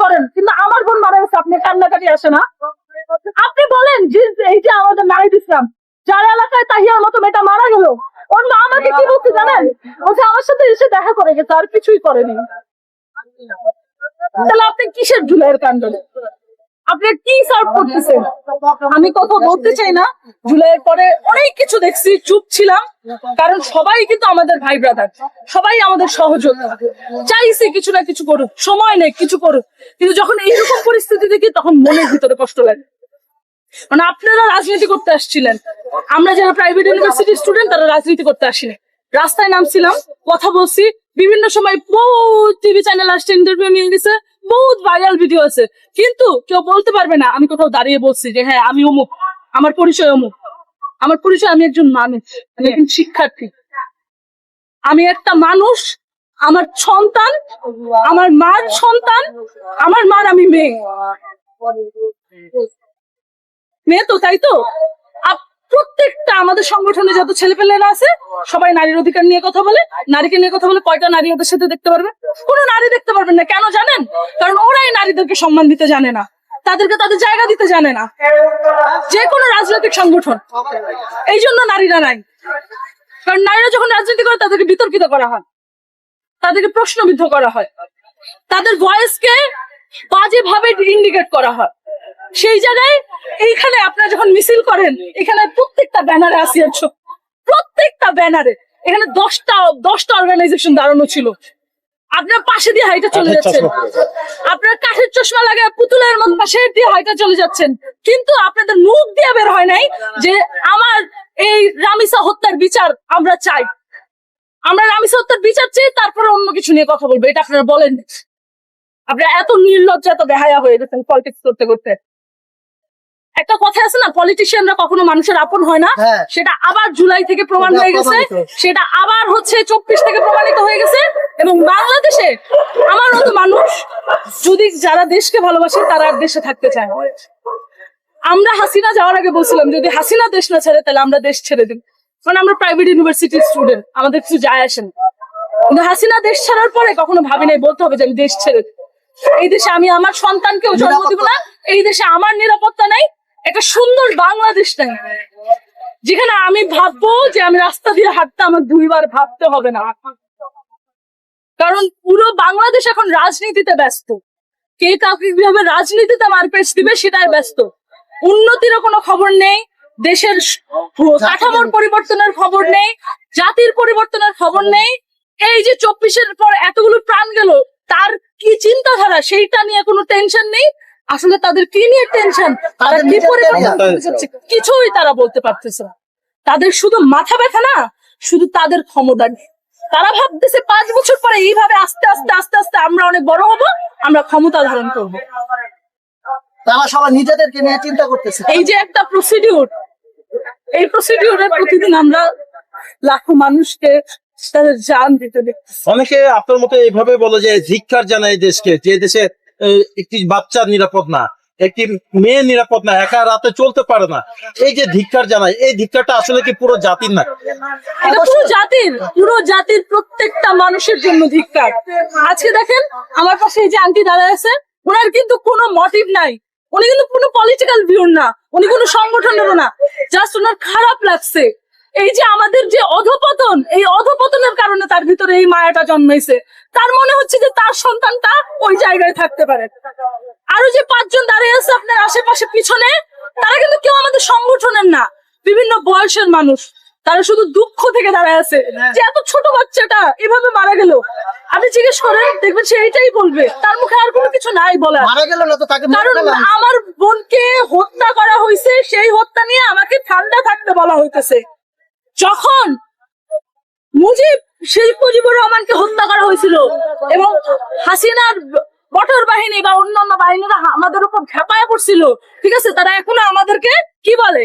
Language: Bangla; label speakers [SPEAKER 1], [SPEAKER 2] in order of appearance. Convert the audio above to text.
[SPEAKER 1] করেন, কিন্তু আমার বোন মারা গেছে আপনি কান্নাকাটি আসে না? আপনি বলেন যে এই যে আমাদের নাহিদ ইসলাম যার এলাকায় তাহিয়ার মতো মেয়েটা মারা গেল, ওর মা আমাকে কি বলছে জানেন? বলছে আমার সাথে এসে দেখা করে গেছে, আর কিছুই করেনি। তাহলে আপনি কিসের জুলাইয়ের কাণ্ড? আপনি কি সার্ভ করতেছেন? আমি কথা বলতে চাই না। জুলাইয়ের পরে অনেক কিছু দেখছি, চুপ ছিলাম, কারণ সবাই কিন্তু আমাদের ভাই ব্রাদার, সবাই আমাদের সহযোগী, চাইছি কিছু না কিছু করুক, সময় নেই কিছু করুক, কিন্তু যখন এইরকম পরিস্থিতি দেখি তখন মনের ভিতরে কষ্ট লাগে। মানে আপনারা রাজনীতি করতে আসছিলেন, আমরা যারা প্রাইভেট ইউনিভার্সিটির স্টুডেন্ট তারা রাজনীতি করতে আসিনি। রাস্তায় নামছিলাম, কথা বলছি, বিভিন্ন সময় বহু টিভি চ্যানেল আসছে, ইন্টারভিউ নিয়ে গেছে, বহুত ভাইরাল ভিডিও আছে, কিন্তু কেউ বলতে পারবে না আমি কোথাও দাঁড়িয়ে বলছি যে হ্যাঁ আমি অমুক, আমার পরিচয় অমুক। আমার পরিচয় আমি একজন মানুষ, আমি একজন শিক্ষার্থী, আমি একটা মানুষ, আমার সন্তান, আমার মার সন্তান, আমার মার আমি মেয়ে তো, তাই তো? প্রত্যেকটা আমাদের সংগঠনে যত ছেলেপেলেরা আছে সবাই নারীর অধিকার নিয়ে কথা বলে, নারীকে নিয়ে কথা বলে। কয়টা নারী ওদের সাথে দেখতে পারবে? কোনো নারী দেখতে পারবেন না। কেন জানেন? কারণ ওরাই নারীদেরকে সম্মান দিতে জানে না, তাদেরকে তাদের জায়গা দিতে জানে না, যে কোনো রাজনৈতিক সংগঠন। এই জন্য নারীরা নাই। কারণ নারীরা যখন রাজনীতি করে তাদেরকে বিতর্কিত করা হয়, তাদেরকে প্রশ্নবিদ্ধ করা হয়, তাদের ভয়েসকে বাজেভাবে ইন্ডিকেট করা হয়। সেই জায়গায় এইখানে আপনারা যখন মিছিল করেন, এখানে প্রত্যেকটা ব্যানারে আসিয়ার ছবি, প্রত্যেকটা ব্যানারে এখানে 10টা অর্গানাইজেশন দাঁড়ানো ছিল। আপনার পাশে দিয়ে হাইটা চলে যাচ্ছেন, আপনার কাঠের চশমা লাগে পুতুলের মতো পাশে দিয়ে হাইটা চলে যাচ্ছেন, কিন্তু আপনাদের মুখ দিয়ে বের হয় নাই যে আমার এই রামিসা হত্যার বিচার আমরা চাই, আমরা রামিসা হত্যার বিচার চাই, তারপরে অন্য কিছু নিয়ে কথা বলবো। এটা আপনারা বলেন। আপনারা এত নির্লজ্জ, এত বেহায়া হয়ে গেছেন পলিটিক্স করতে করতে। একটা কথা আছে না, পলিটিশিয়ানরা কখনো মানুষের আপন হয় না, সেটা আবার জুলাই থেকে প্রমাণ হয়ে গেছে, সেটা আবার হচ্ছে 24 থেকে প্রমাণিত হয়ে গেছে। এবং বাংলাদেশে আমার মতো মানুষ যদি যারা দেশকে ভালোবাসে তারা আর দেশে থাকতে চায়। আমরা হাসিনা যাওয়ার আগে বলছিলাম যদি হাসিনা দেশ না ছাড়ে তাহলে আমরা দেশ ছেড়ে দিব, কারণ আমরা প্রাইভেট ইউনিভার্সিটির স্টুডেন্ট, আমাদের কিছু যায় আসে না। কিন্তু হাসিনা দেশ ছাড়ার পরে কখনো ভাবি নাই বলতে হবে যে আমি দেশ ছেড়ে দিব। এই দেশে আমি আমার সন্তানকেও জন্ম দিব না, এই দেশে আমার নিরাপত্তা নাই, একটা সুন্দর বাংলাদেশ নাই যেখানে আমি ভাববো যে আমি রাস্তা দিয়ে হাঁটতে আমার 2বার ভাবতে হবে না। কারণ পুরো বাংলাদেশ এখন রাজনীতিতে ব্যস্ত, কে কাউকে কিভাবে রাজনীতিতে মারপেচ দিবে সেটাই ব্যস্ত। উন্নতিরও কোনো খবর নেই, দেশের কাঠামোর পরিবর্তনের খবর নেই, জাতির পরিবর্তনের খবর নেই। এই যে 24-এর পর এতগুলো প্রাণ গেল, তার কি চিন্তাধারা সেইটা নিয়ে কোনো টেনশন নেই। আসলে তাদের কি নিয়ে টেনশন, তারা কি কিছুই তারা বলতে পারতেছে না। তাদের শুধু মাথা ব্যথা না, শুধু তাদের ক্ষমতা নেই। তারা ভাবতেছে 5 বছর পরে এইভাবে আস্তে আস্তে আস্তে আস্তে আমরা অনেক বড় হব, আমরা ক্ষমতা ধারণ করবো।
[SPEAKER 2] তারা সবাই নিজেদেরকে নিয়ে চিন্তা করতেছে।
[SPEAKER 1] এই যে একটা প্রসিডিউর, এই প্রসিডিউরে প্রতিদিন আমরা লাখো মানুষকে তাদের জান দিতে দেখতেছি।
[SPEAKER 3] অনেকে আপনার মতো এইভাবে বলে যে ধিক্কার জানায় দেশকে, যে দেশে একটি বাচ্চা নিরাপদ না, একটি মেয়ে নিরাপদ না, একা রাতে চলতে পারে না, এই যে ধিক্কার জানায়, এই ধিক্কারটা আসলে কি পুরো জাতির না?
[SPEAKER 1] এটা পুরো জাতির প্রত্যেকটা মানুষের জন্য ধিক্কার। আজকে দেখেন আমার পাশে এই যে আন্টি দাঁড়ায় আছে, ওনার কিন্তু কোনো মোটিভ নাই, উনি কিন্তু কোনো পলিটিক্যাল ভিউর না, উনি কোনো সংগঠনেরও না, জাস্ট ওনার খারাপ লাগছে এই যে আমাদের যে অধপতন, এই অধপতনের কারণে তার ভিতরে এই মায়াটা জন্মাইছে। তার মনে হচ্ছে যে তার সন্তানটা ওই জায়গায় থাকতে পারে। আরো যে 5 জন দাঁড়িয়ে আছে আপনার আশেপাশে পিছনে, তারা কিন্তু কেউ আমাদের সংগঠনের না, বিভিন্ন বয়সের মানুষ। তারা শুধু দুঃখ থেকে দাঁড়ায় আছে যে এত ছোট বাচ্চাটা এভাবে মারা গেল। আপনি জিজ্ঞেস করেন, দেখবেন সে এইটাই বলবে, তার মুখে আর কোনো কিছু নাই বলার। কারণ আমার বোনকে হত্যা করা হয়েছে, সেই হত্যা নিয়ে আমাকে ঠান্ডা থাকতে বলা হইতেছে। যখন শেখ মুজিবুর রহমানকে হত্যা করা হয়েছিল এবং হাসিনার বটর বাহিনী বা অন্যান্য বাহিনীরা আমাদের উপর ঝাঁপায় পড়ছিল, ঠিক আছে, তারা এখনো আমাদেরকে কি বলে